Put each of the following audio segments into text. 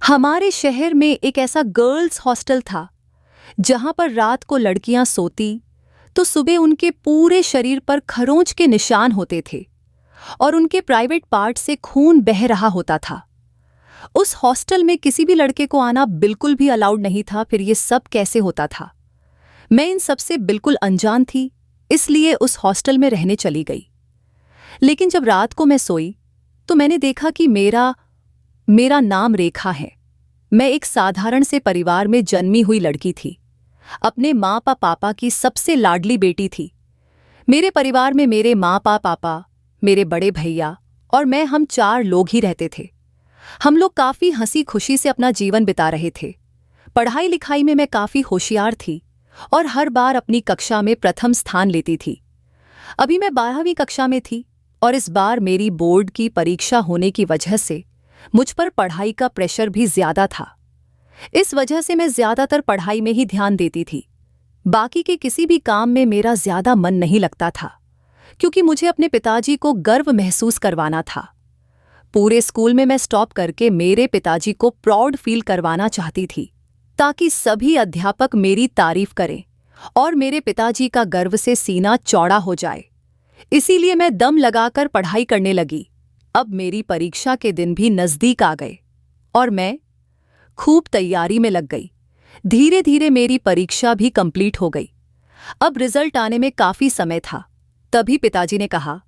हमारे शहर में एक ऐसा गर्ल्स हॉस्टल था जहां पर रात को लड़कियां सोती तो सुबह उनके पूरे शरीर पर खरोंच के निशान होते थे और उनके प्राइवेट पार्ट से खून बह रहा होता था। उस हॉस्टल में किसी भी लड़के को आना बिल्कुल भी अलाउड नहीं था। फिर ये सब कैसे होता था? मैं इन सब से बिल्कुल अनजान थी, इसलिए उस हॉस्टल में रहने चली गई। लेकिन जब रात को मैं सोई तो मैंने देखा कि मेरा नाम रेखा है। मैं एक साधारण से परिवार में जन्मी हुई लड़की थी। अपने माँ पापा की सबसे लाडली बेटी थी। मेरे परिवार में मेरे माँ पापा, मेरे बड़े भैया और मैं, हम 4 लोग ही रहते थे। हम लोग काफ़ी हंसी खुशी से अपना जीवन बिता रहे थे। पढ़ाई लिखाई में मैं काफ़ी होशियार थी और हर बार अपनी कक्षा में प्रथम स्थान लेती थी। अभी मैं 12वीं कक्षा में थी और इस बार मेरी बोर्ड की परीक्षा होने की वजह से मुझ पर पढ़ाई का प्रेशर भी ज्यादा था। इस वजह से मैं ज्यादातर पढ़ाई में ही ध्यान देती थी। बाकी के किसी भी काम में मेरा ज्यादा मन नहीं लगता था, क्योंकि मुझे अपने पिताजी को गर्व महसूस करवाना था। पूरे स्कूल में मैं स्टॉप करके मेरे पिताजी को प्राउड फील करवाना चाहती थी, ताकि सभी अध्यापक मेरी तारीफ करें और मेरे पिताजी का गर्व से सीना चौड़ा हो जाए। इसीलिए मैं दम लगाकर पढ़ाई करने लगी। अब मेरी परीक्षा के दिन भी नज़दीक आ गए और मैं खूब तैयारी में लग गई। धीरे धीरे मेरी परीक्षा भी कंप्लीट हो गई। अब रिजल्ट आने में काफ़ी समय था। तभी पिताजी ने कहा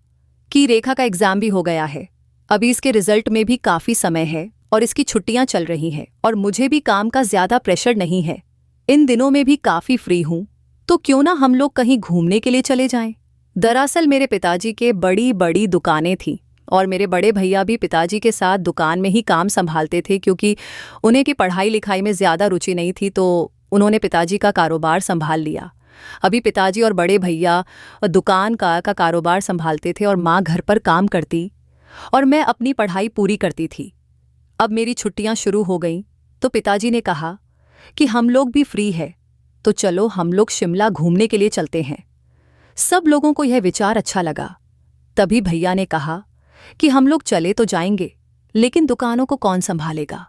कि रेखा का एग्ज़ाम भी हो गया है, अभी इसके रिजल्ट में भी काफ़ी समय है और इसकी छुट्टियां चल रही हैं और मुझे भी काम का ज़्यादा प्रेशर नहीं है। इन दिनों में भी काफ़ी फ्री हूँ, तो क्यों ना हम लोग कहीं घूमने के लिए चले जाएं। दरअसल मेरे पिताजी के बड़ी बड़ी दुकानें थीं और मेरे बड़े भैया भी पिताजी के साथ दुकान में ही काम संभालते थे, क्योंकि उन्हें की पढ़ाई लिखाई में ज़्यादा रुचि नहीं थी, तो उन्होंने पिताजी का कारोबार संभाल लिया। अभी पिताजी और बड़े भैया दुकान का कारोबार संभालते थे और माँ घर पर काम करती और मैं अपनी पढ़ाई पूरी करती थी। अब मेरी छुट्टियां शुरू हो गईं तो पिताजी ने कहा कि हम लोग भी फ्री है, तो चलो हम लोग शिमला घूमने के लिए चलते हैं। सब लोगों को यह विचार अच्छा लगा। तभी भैया ने कहा कि हम लोग चले तो जाएंगे, लेकिन दुकानों को कौन संभालेगा।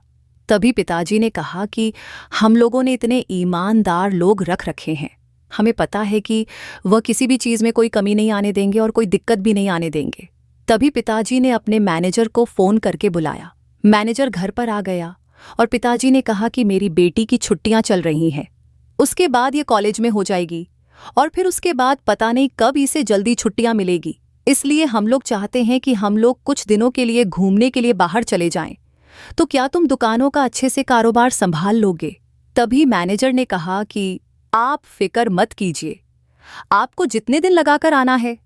तभी पिताजी ने कहा कि हम लोगों ने इतने ईमानदार लोग रख रखे हैं, हमें पता है कि वह किसी भी चीज़ में कोई कमी नहीं आने देंगे और कोई दिक्कत भी नहीं आने देंगे। तभी पिताजी ने अपने मैनेजर को फ़ोन करके बुलाया। मैनेजर घर पर आ गया और पिताजी ने कहा कि मेरी बेटी की छुट्टियां चल रही हैं, उसके बाद ये कॉलेज में हो जाएगी और फिर उसके बाद पता नहीं कब इसे जल्दी छुट्टियां मिलेगी। इसलिए हम लोग चाहते हैं कि हम लोग कुछ दिनों के लिए घूमने के लिए बाहर चले जाएं, तो क्या तुम दुकानों का अच्छे से कारोबार संभाल लोगे? तभी मैनेजर ने कहा कि आप फिक्र मत कीजिए, आपको जितने दिन लगाकर आना है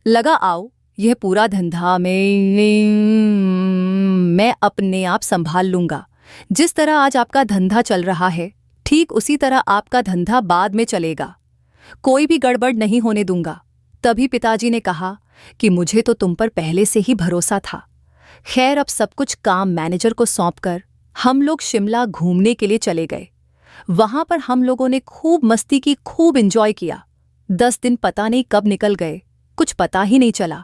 लगा आओ, यह पूरा धंधा मैं अपने आप संभाल लूंगा। जिस तरह आज आपका धंधा चल रहा है, ठीक उसी तरह आपका धंधा बाद में चलेगा, कोई भी गड़बड़ नहीं होने दूंगा। तभी पिताजी ने कहा कि मुझे तो तुम पर पहले से ही भरोसा था। खैर, अब सब कुछ काम मैनेजर को सौंपकर हम लोग शिमला घूमने के लिए चले गए। वहां पर हम लोगों ने खूब मस्ती की, खूब एंजॉय किया। 10 दिन पता नहीं कब निकल गए, कुछ पता ही नहीं चला।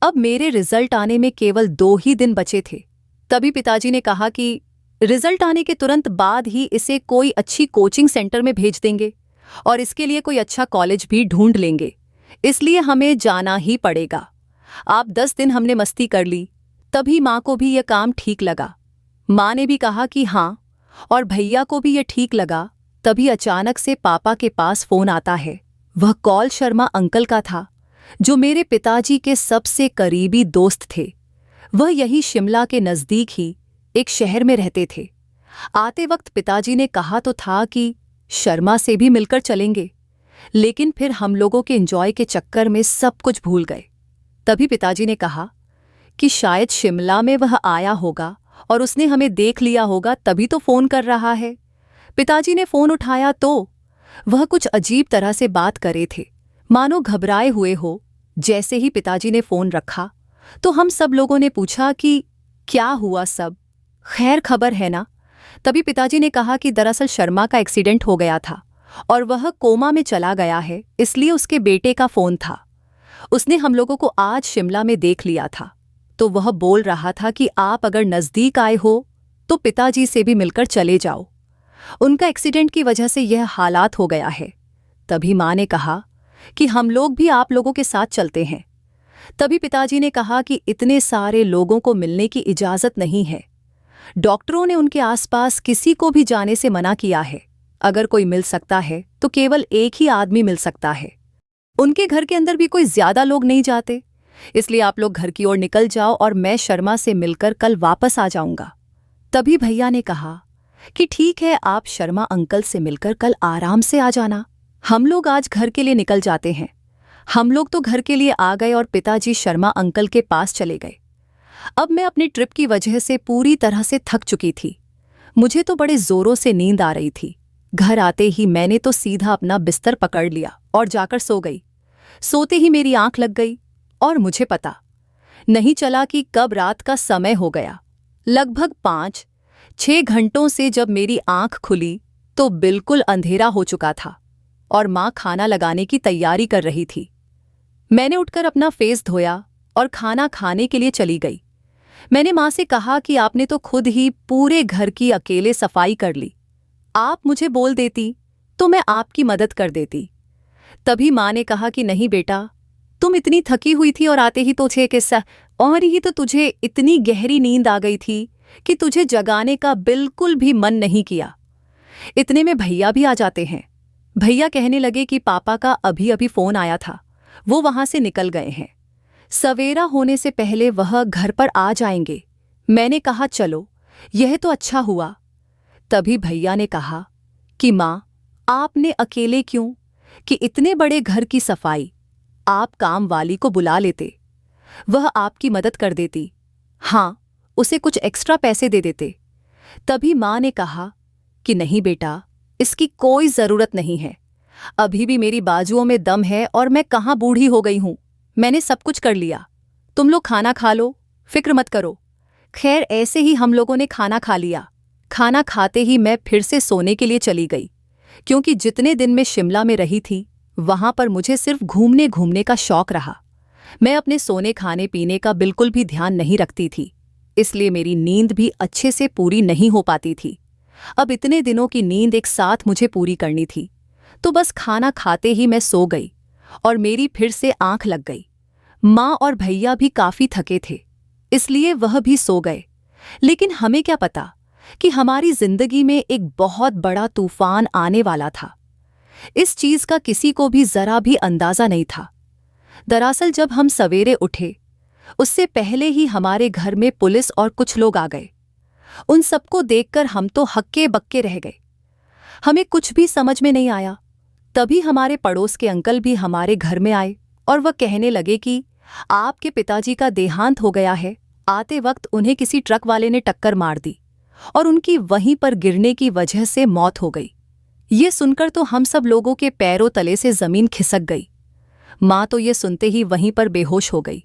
अब मेरे रिजल्ट आने में केवल 2 ही दिन बचे थे। तभी पिताजी ने कहा कि रिजल्ट आने के तुरंत बाद ही इसे कोई अच्छी कोचिंग सेंटर में भेज देंगे और इसके लिए कोई अच्छा कॉलेज भी ढूंढ लेंगे, इसलिए हमें जाना ही पड़ेगा। आप 10 दिन हमने मस्ती कर ली। तभी माँ को भी यह काम ठीक लगा। माँ ने भी कहा कि हाँ, और भैया को भी यह ठीक लगा। तभी अचानक से पापा के पास फ़ोन आता है। वह कॉल शर्मा अंकल का था, जो मेरे पिताजी के सबसे करीबी दोस्त थे। वह यही शिमला के नज़दीक ही एक शहर में रहते थे। आते वक्त पिताजी ने कहा तो था कि शर्मा से भी मिलकर चलेंगे, लेकिन फिर हम लोगों के एंजॉय के चक्कर में सब कुछ भूल गए। तभी पिताजी ने कहा कि शायद शिमला में वह आया होगा और उसने हमें देख लिया होगा, तभी तो फ़ोन कर रहा है। पिताजी ने फ़ोन उठाया तो वह कुछ अजीब तरह से बात कर रहे थे, मानो घबराए हुए हो। जैसे ही पिताजी ने फ़ोन रखा तो हम सब लोगों ने पूछा कि क्या हुआ, सब खैर खबर है ना? तभी पिताजी ने कहा कि दरअसल शर्मा का एक्सीडेंट हो गया था और वह कोमा में चला गया है, इसलिए उसके बेटे का फ़ोन था। उसने हम लोगों को आज शिमला में देख लिया था, तो वह बोल रहा था कि आप अगर नज़दीक आए हो तो पिताजी से भी मिलकर चले जाओ। उनका एक्सीडेंट की वजह से यह हालात हो गया है। तभी माँ ने कहा कि हम लोग भी आप लोगों के साथ चलते हैं। तभी पिताजी ने कहा कि इतने सारे लोगों को मिलने की इजाज़त नहीं है। डॉक्टरों ने उनके आसपास किसी को भी जाने से मना किया है। अगर कोई मिल सकता है तो केवल एक ही आदमी मिल सकता है। उनके घर के अंदर भी कोई ज्यादा लोग नहीं जाते, इसलिए आप लोग घर की ओर निकल जाओ और मैं शर्मा से मिलकर कल वापस आ जाऊंगा। तभी भैया ने कहा कि ठीक है, आप शर्मा अंकल से मिलकर कल आराम से आ जाना। हम लोग आज घर के लिए निकल जाते हैं। हम लोग तो घर के लिए आ गए और पिताजी शर्मा अंकल के पास चले गए। अब मैं अपनी ट्रिप की वजह से पूरी तरह से थक चुकी थी। मुझे तो बड़े जोरों से नींद आ रही थी। घर आते ही मैंने तो सीधा अपना बिस्तर पकड़ लिया और जाकर सो गई। सोते ही मेरी आंख लग गई और मुझे पता नहीं चला कि कब रात का समय हो गया। लगभग 5-6 घंटों से जब मेरी आंख खुली तो बिल्कुल अंधेरा हो चुका था और माँ खाना लगाने की तैयारी कर रही थी। मैंने उठकर अपना फेस धोया और खाना खाने के लिए चली गई। मैंने माँ से कहा कि आपने तो खुद ही पूरे घर की अकेले सफाई कर ली। आप मुझे बोल देती तो मैं आपकी मदद कर देती। तभी माँ ने कहा कि नहीं बेटा, तुम इतनी थकी हुई थी और आते ही तुझे किस्सा और ही तो तुझे इतनी गहरी नींद आ गई थी कि तुझे जगाने का बिल्कुल भी मन नहीं किया। इतने में भैया भी आ जाते हैं। भैया कहने लगे कि पापा का अभी अभी फोन आया था, वो वहां से निकल गए हैं। सवेरा होने से पहले वह घर पर आ जाएंगे। मैंने कहा चलो, यह तो अच्छा हुआ। तभी भैया ने कहा कि माँ, आपने अकेले क्यों, कि इतने बड़े घर की सफाई आप काम वाली को बुला लेते, वह आपकी मदद कर देती। हाँ, उसे कुछ एक्स्ट्रा पैसे दे देते। तभी माँ ने कहा कि नहीं बेटा, इसकी कोई जरूरत नहीं है। अभी भी मेरी बाजुओं में दम है और मैं कहाँ बूढ़ी हो गई हूँ। मैंने सब कुछ कर लिया। तुम लोग खाना खा लो, फिक्र मत करो। खैर, ऐसे ही हम लोगों ने खाना खा लिया। खाना खाते ही मैं फिर से सोने के लिए चली गई, क्योंकि जितने दिन मैं शिमला में रही थी वहां पर मुझे सिर्फ घूमने घूमने का शौक रहा। मैं अपने सोने खाने पीने का बिल्कुल भी ध्यान नहीं रखती थी, इसलिए मेरी नींद भी अच्छे से पूरी नहीं हो पाती थी। अब इतने दिनों की नींद एक साथ मुझे पूरी करनी थी, तो बस खाना खाते ही मैं सो गई और मेरी फिर से आंख लग गई। माँ और भैया भी काफी थके थे, इसलिए वह भी सो गए। लेकिन हमें क्या पता कि हमारी जिंदगी में एक बहुत बड़ा तूफान आने वाला था। इस चीज का किसी को भी जरा भी अंदाजा नहीं था। दरअसल जब हम सवेरे उठे उससे पहले ही हमारे घर में पुलिस और कुछ लोग आ गए। उन सबको देखकर हम तो हक्के बक्के रह गए। हमें कुछ भी समझ में नहीं आया। तभी हमारे पड़ोस के अंकल भी हमारे घर में आए और वह कहने लगे कि आपके पिताजी का देहांत हो गया है। आते वक्त उन्हें किसी ट्रक वाले ने टक्कर मार दी और उनकी वहीं पर गिरने की वजह से मौत हो गई। ये सुनकर तो हम सब लोगों के पैरों तले से जमीन खिसक गई। माँ तो ये सुनते ही वहीं पर बेहोश हो गई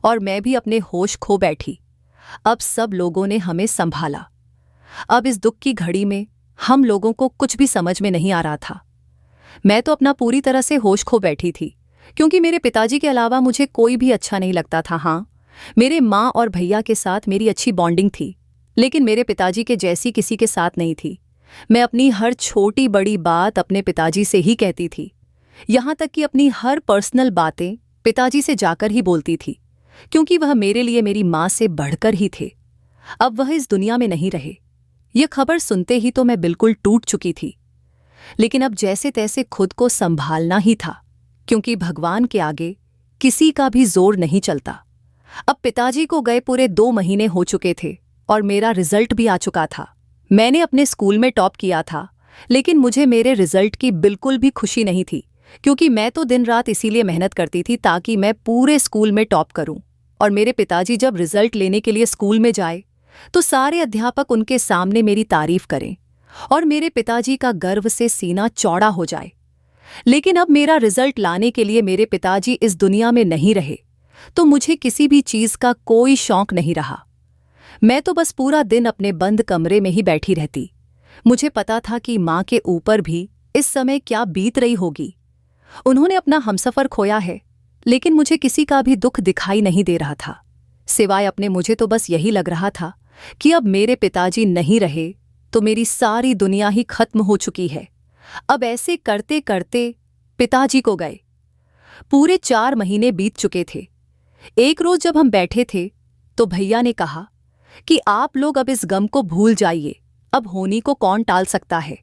और मैं भी अपने होश खो बैठी। अब सब लोगों ने हमें संभाला। अब इस दुख की घड़ी में हम लोगों को कुछ भी समझ में नहीं आ रहा था। मैं तो अपना पूरी तरह से होश खो बैठी थी, क्योंकि मेरे पिताजी के अलावा मुझे कोई भी अच्छा नहीं लगता था। हाँ, मेरे माँ और भैया के साथ मेरी अच्छी बॉन्डिंग थी, लेकिन मेरे पिताजी के जैसी किसी के साथ नहीं थी। मैं अपनी हर छोटी बड़ी बात अपने पिताजी से ही कहती थी, यहाँ तक कि अपनी हर पर्सनल बातें पिताजी से जाकर ही बोलती थी, क्योंकि वह मेरे लिए मेरी माँ से बढ़कर ही थे। अब वह इस दुनिया में नहीं रहे। यह खबर सुनते ही तो मैं बिल्कुल टूट चुकी थी, लेकिन अब जैसे तैसे खुद को संभालना ही था, क्योंकि भगवान के आगे किसी का भी जोर नहीं चलता। अब पिताजी को गए पूरे 2 महीने हो चुके थे और मेरा रिजल्ट भी आ चुका था। मैंने अपने स्कूल में टॉप किया था, लेकिन मुझे मेरे रिजल्ट की बिल्कुल भी खुशी नहीं थी, क्योंकि मैं तो दिन रात इसीलिए मेहनत करती थी ताकि मैं पूरे स्कूल में टॉप करूं। और मेरे पिताजी जब रिजल्ट लेने के लिए स्कूल में जाए तो सारे अध्यापक उनके सामने मेरी तारीफ करें और मेरे पिताजी का गर्व से सीना चौड़ा हो जाए। लेकिन अब मेरा रिजल्ट लाने के लिए मेरे पिताजी इस दुनिया में नहीं रहे, तो मुझे किसी भी चीज का कोई शौक नहीं रहा। मैं तो बस पूरा दिन अपने बंद कमरे में ही बैठी रहती। मुझे पता था कि माँ के ऊपर भी इस समय क्या बीत रही होगी। उन्होंने अपना हमसफर खोया है, लेकिन मुझे किसी का भी दुख दिखाई नहीं दे रहा था, सिवाय अपने। मुझे तो बस यही लग रहा था कि अब मेरे पिताजी नहीं रहे तो मेरी सारी दुनिया ही खत्म हो चुकी है। अब ऐसे करते करते पिताजी को गए पूरे 4 महीने बीत चुके थे। एक रोज जब हम बैठे थे तो भैया ने कहा कि आप लोग अब इस गम को भूल जाइए, अब होनी को कौन टाल सकता है।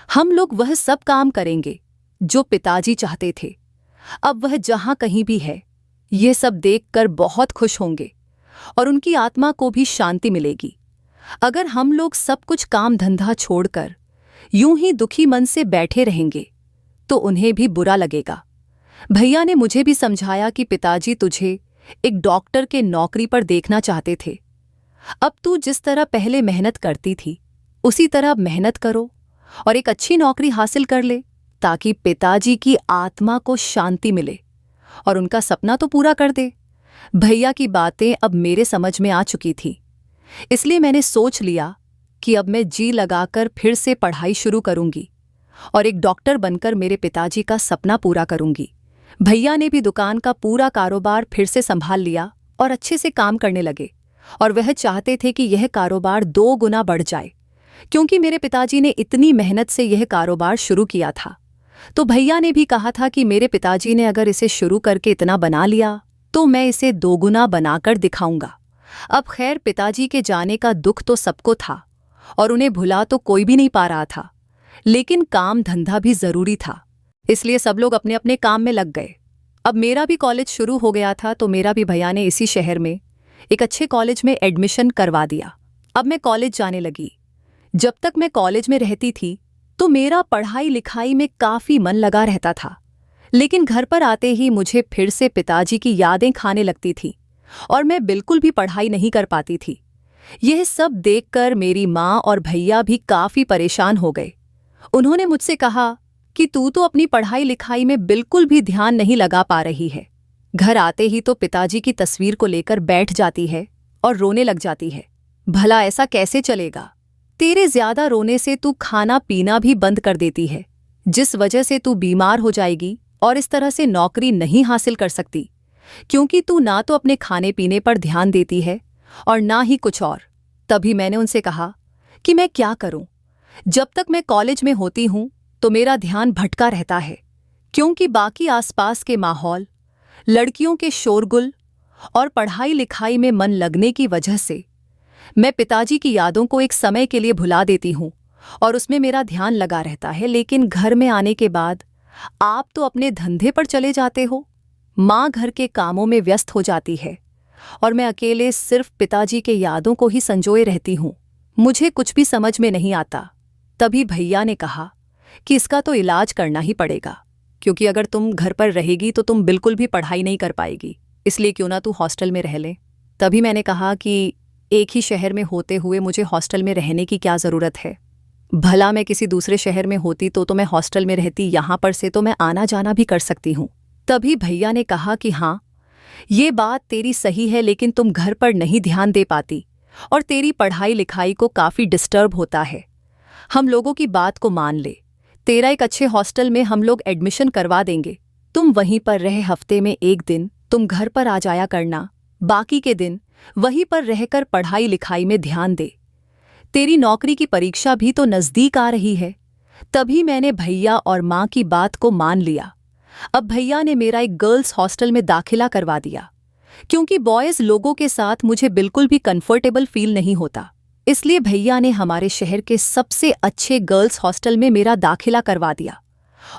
हम लोग वह सब काम करेंगे जो पिताजी चाहते थे। अब वह जहां कहीं भी है, ये सब देखकर बहुत खुश होंगे और उनकी आत्मा को भी शांति मिलेगी। अगर हम लोग सब कुछ काम धंधा छोड़कर यूं ही दुखी मन से बैठे रहेंगे तो उन्हें भी बुरा लगेगा। भैया ने मुझे भी समझाया कि पिताजी तुझे एक डॉक्टर के नौकरी पर देखना चाहते थे। अब तू जिस तरह पहले मेहनत करती थी उसी तरह अब मेहनत करो और एक अच्छी नौकरी हासिल कर ले, ताकि पिताजी की आत्मा को शांति मिले और उनका सपना तो पूरा कर दे। भैया की बातें अब मेरे समझ में आ चुकी थी, इसलिए मैंने सोच लिया कि अब मैं जी लगाकर फिर से पढ़ाई शुरू करूंगी और एक डॉक्टर बनकर मेरे पिताजी का सपना पूरा करूंगी। भैया ने भी दुकान का पूरा कारोबार फिर से संभाल लिया और अच्छे से काम करने लगे और वह चाहते थे कि यह कारोबार 2 गुना बढ़ जाए, क्योंकि मेरे पिताजी ने इतनी मेहनत से यह कारोबार शुरू किया था। तो भैया ने भी कहा था कि मेरे पिताजी ने अगर इसे शुरू करके इतना बना लिया तो मैं इसे 2 गुना बनाकर दिखाऊंगा। अब खैर, पिताजी के जाने का दुख तो सबको था और उन्हें भुला तो कोई भी नहीं पा रहा था, लेकिन काम धंधा भी जरूरी था, इसलिए सब लोग अपने अपने काम में लग गए। अब मेरा भी कॉलेज शुरू हो गया था तो मेरा भी भैया ने इसी शहर में एक अच्छे कॉलेज में एडमिशन करवा दिया। अब मैं कॉलेज जाने लगी। जब तक मैं कॉलेज में रहती थी तो मेरा पढ़ाई लिखाई में काफ़ी मन लगा रहता था, लेकिन घर पर आते ही मुझे फिर से पिताजी की यादें खाने लगती थी और मैं बिल्कुल भी पढ़ाई नहीं कर पाती थी। यह सब देखकर मेरी माँ और भैया भी काफ़ी परेशान हो गए। उन्होंने मुझसे कहा कि तू तो अपनी पढ़ाई लिखाई में बिल्कुल भी ध्यान नहीं लगा पा रही है। घर आते ही तो पिताजी की तस्वीर को लेकर बैठ जाती है और रोने लग जाती है। भला ऐसा कैसे चलेगा? तेरे ज्यादा रोने से तू खाना पीना भी बंद कर देती है, जिस वजह से तू बीमार हो जाएगी और इस तरह से नौकरी नहीं हासिल कर सकती, क्योंकि तू ना तो अपने खाने पीने पर ध्यान देती है और ना ही कुछ और। तभी मैंने उनसे कहा कि मैं क्या करूं? जब तक मैं कॉलेज में होती हूं तो मेरा ध्यान भटका रहता है, क्योंकि बाकी आसपास के माहौल, लड़कियों के शोरगुल और पढ़ाई लिखाई में मन लगने की वजह से मैं पिताजी की यादों को एक समय के लिए भुला देती हूँ और उसमें मेरा ध्यान लगा रहता है। लेकिन घर में आने के बाद आप तो अपने धंधे पर चले जाते हो, माँ घर के कामों में व्यस्त हो जाती है और मैं अकेले सिर्फ पिताजी के यादों को ही संजोए रहती हूँ। मुझे कुछ भी समझ में नहीं आता। तभी भैया ने कहा कि इसका तो इलाज करना ही पड़ेगा, क्योंकि अगर तुम घर पर रहेगी तो तुम बिल्कुल भी पढ़ाई नहीं कर पाएगी, इसलिए क्यों ना तू हॉस्टल में रह ले। तभी मैंने कहा कि एक ही शहर में होते हुए मुझे हॉस्टल में रहने की क्या ज़रूरत है? भला मैं किसी दूसरे शहर में होती तो मैं हॉस्टल में रहती, यहाँ पर से तो मैं आना जाना भी कर सकती हूँ। तभी भैया ने कहा कि हाँ, ये बात तेरी सही है, लेकिन तुम घर पर नहीं ध्यान दे पाती और तेरी पढ़ाई लिखाई को काफ़ी डिस्टर्ब होता है। हम लोगों की बात को मान ले, तेरा एक अच्छे हॉस्टल में हम लोग एडमिशन करवा देंगे। तुम वहीं पर रहे, हफ्ते में 1 दिन तुम घर पर आ जाया करना, बाकी के दिन वहीं पर रहकर पढ़ाई लिखाई में ध्यान दे। तेरी नौकरी की परीक्षा भी तो नज़दीक आ रही है। तभी मैंने भैया और माँ की बात को मान लिया। अब भैया ने मेरा एक गर्ल्स हॉस्टल में दाखिला करवा दिया, क्योंकि बॉयज़ लोगों के साथ मुझे बिल्कुल भी कंफर्टेबल फील नहीं होता। इसलिए भैया ने हमारे शहर के सबसे अच्छे गर्ल्स हॉस्टल में मेरा दाखिला करवा दिया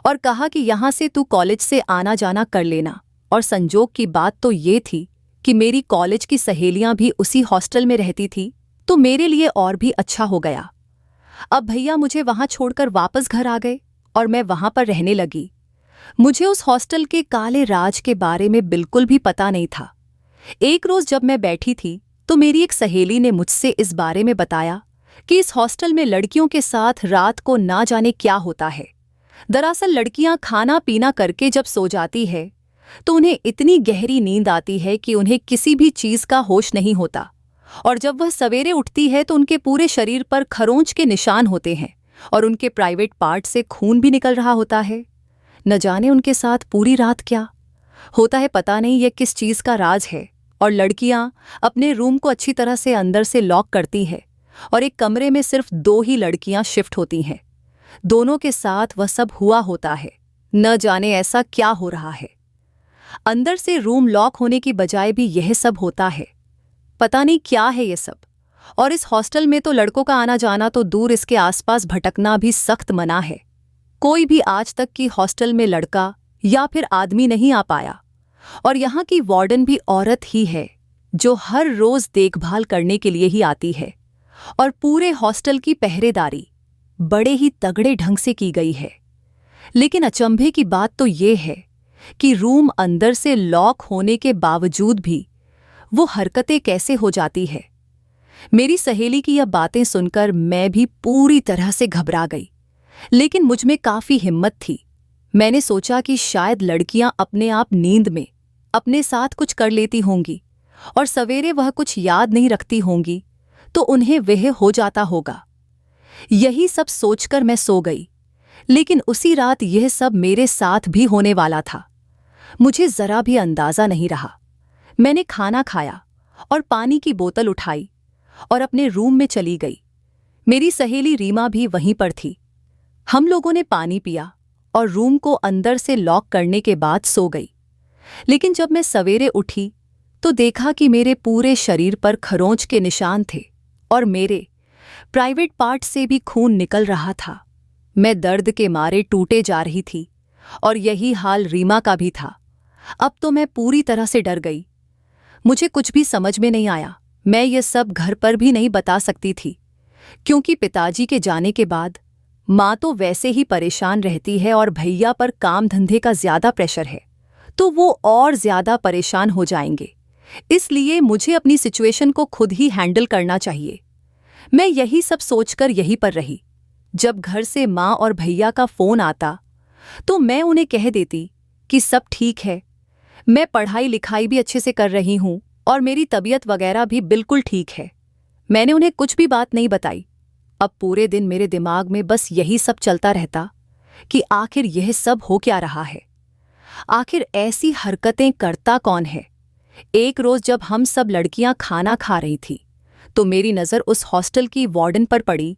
और कहा कि यहाँ से तू कॉलेज से आना जाना कर लेना। और संजोग की बात तो ये थी कि मेरी कॉलेज की सहेलियां भी उसी हॉस्टल में रहती थी, तो मेरे लिए और भी अच्छा हो गया। अब भैया मुझे वहां छोड़कर वापस घर आ गए और मैं वहां पर रहने लगी। मुझे उस हॉस्टल के काले राज के बारे में बिल्कुल भी पता नहीं था। एक रोज जब मैं बैठी थी तो मेरी एक सहेली ने मुझसे इस बारे में बताया कि इस हॉस्टल में लड़कियों के साथ रात को ना जाने क्या होता है। दरअसल लड़कियां खाना पीना करके जब सो जाती है तो उन्हें इतनी गहरी नींद आती है कि उन्हें किसी भी चीज़ का होश नहीं होता, और जब वह सवेरे उठती है तो उनके पूरे शरीर पर खरोंच के निशान होते हैं और उनके प्राइवेट पार्ट से खून भी निकल रहा होता है। न जाने उनके साथ पूरी रात क्या होता है, पता नहीं यह किस चीज़ का राज है, और लड़कियां अपने रूम को अच्छी तरह से अंदर से लॉक करती है और एक कमरे में सिर्फ 2 ही लड़कियां शिफ्ट होती हैं। दोनों के साथ वह सब हुआ होता है। न जाने ऐसा क्या हो रहा है। अंदर से रूम लॉक होने की बजाय भी यह सब होता है। पता नहीं क्या है ये सब। और इस हॉस्टल में तो लड़कों का आना जाना तो दूर, इसके आसपास भटकना भी सख्त मना है। कोई भी आज तक की हॉस्टल में लड़का या फिर आदमी नहीं आ पाया। और यहाँ की वार्डन भी औरत ही है, जो हर रोज देखभाल करने के लिए ही आती है। और पूरे हॉस्टल की पहरेदारी बड़े ही तगड़े ढंग से की गई है। लेकिन अचंभे की बात तो ये है कि रूम अंदर से लॉक होने के बावजूद भी वो हरकतें कैसे हो जाती है। मेरी सहेली की यह बातें सुनकर मैं भी पूरी तरह से घबरा गई, लेकिन मुझ में काफी हिम्मत थी। मैंने सोचा कि शायद लड़कियां अपने आप नींद में अपने साथ कुछ कर लेती होंगी और सवेरे वह कुछ याद नहीं रखती होंगी, तो उन्हें वह हो जाता होगा। यही सब सोचकर मैं सो गई। लेकिन उसी रात यह सब मेरे साथ भी होने वाला था। मुझे जरा भी अंदाजा नहीं रहा। मैंने खाना खाया और पानी की बोतल उठाई और अपने रूम में चली गई। मेरी सहेली रीमा भी वहीं पर थी। हम लोगों ने पानी पिया और रूम को अंदर से लॉक करने के बाद सो गई। लेकिन जब मैं सवेरे उठी तो देखा कि मेरे पूरे शरीर पर खरोंच के निशान थे और मेरे प्राइवेट पार्ट से भी खून निकल रहा था। मैं दर्द के मारे टूटे जा रही थी और यही हाल रीमा का भी था। अब तो मैं पूरी तरह से डर गई। मुझे कुछ भी समझ में नहीं आया। मैं ये सब घर पर भी नहीं बता सकती थी, क्योंकि पिताजी के जाने के बाद माँ तो वैसे ही परेशान रहती है और भैया पर काम धंधे का ज्यादा प्रेशर है, तो वो और ज्यादा परेशान हो जाएंगे। इसलिए मुझे अपनी सिचुएशन को खुद ही हैंडल करना चाहिए। मैं यही सब सोचकर यहीं पर रही। जब घर से माँ और भैया का फोन आता तो मैं उन्हें कह देती कि सब ठीक है, मैं पढ़ाई लिखाई भी अच्छे से कर रही हूँ और मेरी तबीयत वगैरह भी बिल्कुल ठीक है। मैंने उन्हें कुछ भी बात नहीं बताई। अब पूरे दिन मेरे दिमाग में बस यही सब चलता रहता कि आखिर यह सब हो क्या रहा है। आखिर ऐसी हरकतें करता कौन है। एक रोज जब हम सब लड़कियां खाना खा रही थी तो मेरी नज़र उस हॉस्टल की वार्डन पर पड़ी,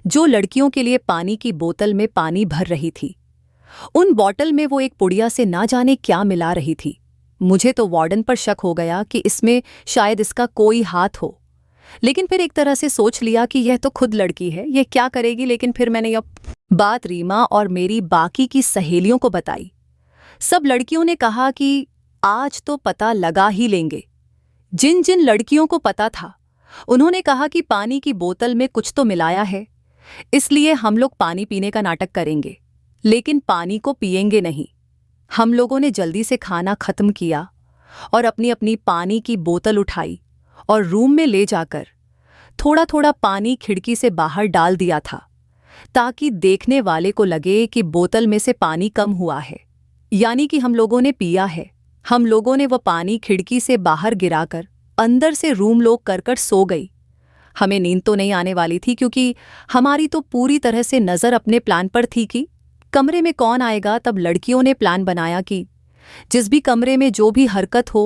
जो लड़कियों के लिए पानी की बोतल में पानी भर रही थी। उन बॉटल में वो एक पुड़िया से ना जाने क्या मिला रही थी। मुझे तो वार्डन पर शक हो गया कि इसमें शायद इसका कोई हाथ हो, लेकिन फिर एक तरह से सोच लिया कि यह तो खुद लड़की है, यह क्या करेगी। लेकिन फिर मैंने यह बात रीमा और मेरी बाकी की सहेलियों को बताई। सब लड़कियों ने कहा कि आज तो पता लगा ही लेंगे। जिन जिन लड़कियों को पता था उन्होंने कहा कि पानी की बोतल में कुछ तो मिलाया है, इसलिए हम लोग पानी पीने का नाटक करेंगे, लेकिन पानी को पिएंगे नहीं। हम लोगों ने जल्दी से खाना खत्म किया और अपनी अपनी पानी की बोतल उठाई और रूम में ले जाकर थोड़ा थोड़ा पानी खिड़की से बाहर डाल दिया था, ताकि देखने वाले को लगे कि बोतल में से पानी कम हुआ है, यानी कि हम लोगों ने पिया है। हम लोगों ने वह पानी खिड़की से बाहर गिराकर अंदर से रूम लॉक कर सो गई। हमें नींद तो नहीं आने वाली थी, क्योंकि हमारी तो पूरी तरह से नज़र अपने प्लान पर थी कि कमरे में कौन आएगा। तब लड़कियों ने प्लान बनाया कि जिस भी कमरे में जो भी हरकत हो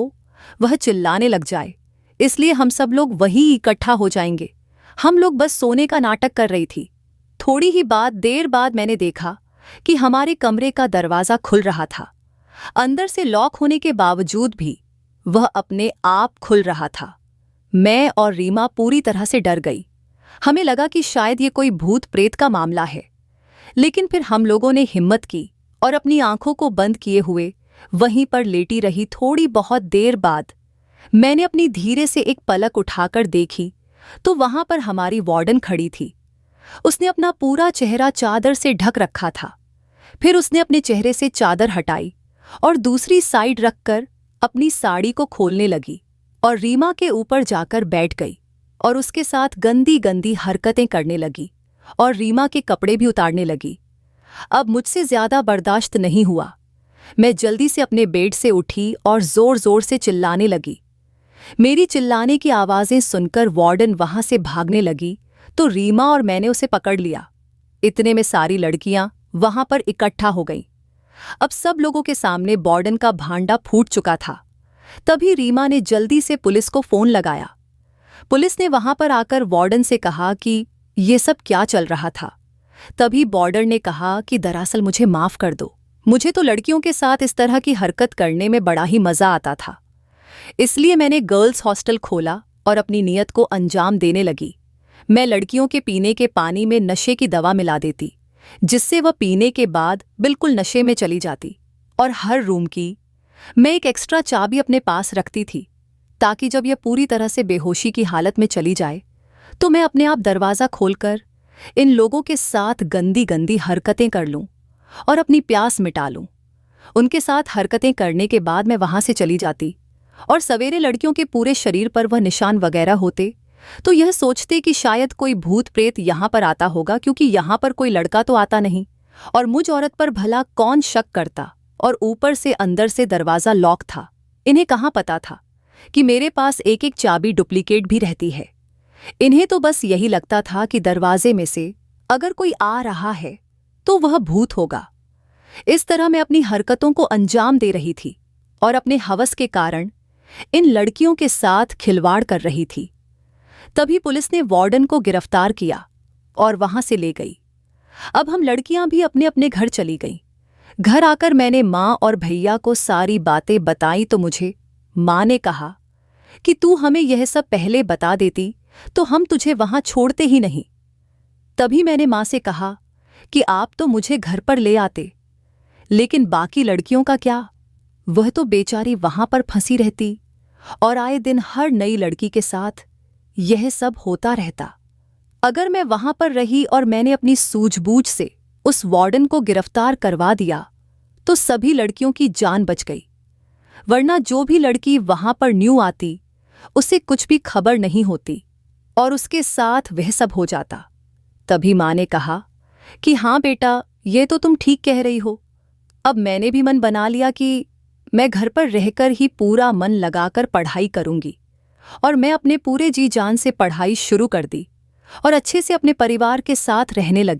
वह चिल्लाने लग जाए, इसलिए हम सब लोग वहीं इकट्ठा हो जाएंगे। हम लोग बस सोने का नाटक कर रही थी। थोड़ी ही देर बाद मैंने देखा कि हमारे कमरे का दरवाज़ा खुल रहा था। अंदर से लॉक होने के बावजूद भी वह अपने आप खुल रहा था। मैं और रीमा पूरी तरह से डर गई। हमें लगा कि शायद ये कोई भूत प्रेत का मामला है, लेकिन फिर हम लोगों ने हिम्मत की और अपनी आंखों को बंद किए हुए वहीं पर लेटी रही। थोड़ी बहुत देर बाद मैंने अपनी धीरे से एक पलक उठाकर देखी तो वहां पर हमारी वार्डन खड़ी थी। उसने अपना पूरा चेहरा चादर से ढक रखा था। फिर उसने अपने चेहरे से चादर हटाई और दूसरी साइड रखकर अपनी साड़ी को खोलने लगी और रीमा के ऊपर जाकर बैठ गई और उसके साथ गंदी गंदी हरकतें करने लगी और रीमा के कपड़े भी उतारने लगी। अब मुझसे ज्यादा बर्दाश्त नहीं हुआ। मैं जल्दी से अपने बेड से उठी और जोर जोर से चिल्लाने लगी। मेरी चिल्लाने की आवाज़ें सुनकर वार्डन वहां से भागने लगी तो रीमा और मैंने उसे पकड़ लिया। इतने में सारी लड़कियां वहां पर इकट्ठा हो गईं। अब सब लोगों के सामने वार्डन का भांडा फूट चुका था। तभी रीमा ने जल्दी से पुलिस को फोन लगाया। पुलिस ने वहां पर आकर वार्डन से कहा कि ये सब क्या चल रहा था। तभी वार्डन ने कहा कि दरअसल मुझे माफ कर दो, मुझे तो लड़कियों के साथ इस तरह की हरकत करने में बड़ा ही मजा आता था, इसलिए मैंने गर्ल्स हॉस्टल खोला और अपनी नीयत को अंजाम देने लगी। मैं लड़कियों के पीने के पानी में नशे की दवा मिला देती, जिससे वह पीने के बाद बिल्कुल नशे में चली जाती। और हर रूम की मैं एक एक्स्ट्रा चाबी अपने पास रखती थी, ताकि जब यह पूरी तरह से बेहोशी की हालत में चली जाए तो मैं अपने आप दरवाज़ा खोलकर इन लोगों के साथ गंदी गंदी हरकतें कर लूं और अपनी प्यास मिटा लूं। उनके साथ हरकतें करने के बाद मैं वहां से चली जाती और सवेरे लड़कियों के पूरे शरीर पर वह निशान वगैरह होते तो यह सोचते कि शायद कोई भूत प्रेत यहाँ पर आता होगा, क्योंकि यहाँ पर कोई लड़का तो आता नहीं और मुझ औरत पर भला कौन शक करता। और ऊपर से अंदर से दरवाज़ा लॉक था। इन्हें कहाँ पता था कि मेरे पास एक एक चाबी डुप्लीकेट भी रहती है। इन्हें तो बस यही लगता था कि दरवाजे में से अगर कोई आ रहा है तो वह भूत होगा। इस तरह मैं अपनी हरकतों को अंजाम दे रही थी और अपने हवस के कारण इन लड़कियों के साथ खिलवाड़ कर रही थी। तभी पुलिस ने वार्डन को गिरफ्तार किया और वहां से ले गई। अब हम लड़कियां भी अपने अपने घर चली गईं। घर आकर मैंने माँ और भैया को सारी बातें बताई तो मुझे माँ ने कहा कि तू हमें यह सब पहले बता देती तो हम तुझे वहां छोड़ते ही नहीं। तभी मैंने माँ से कहा कि आप तो मुझे घर पर ले आते, लेकिन बाकी लड़कियों का क्या? वह तो बेचारी वहां पर फंसी रहती और आए दिन हर नई लड़की के साथ यह सब होता रहता। अगर मैं वहां पर रही और मैंने अपनी सूझबूझ से उस वार्डन को गिरफ्तार करवा दिया तो सभी लड़कियों की जान बच गई, वरना जो भी लड़की वहां पर न्यू आती उसे कुछ भी खबर नहीं होती और उसके साथ वह सब हो जाता। तभी माँ ने कहा कि हाँ बेटा, ये तो तुम ठीक कह रही हो। अब मैंने भी मन बना लिया कि मैं घर पर रहकर ही पूरा मन लगाकर पढ़ाई करूंगी और मैं अपने पूरे जी जान से पढ़ाई शुरू कर दी और अच्छे से अपने परिवार के साथ रहने लगी।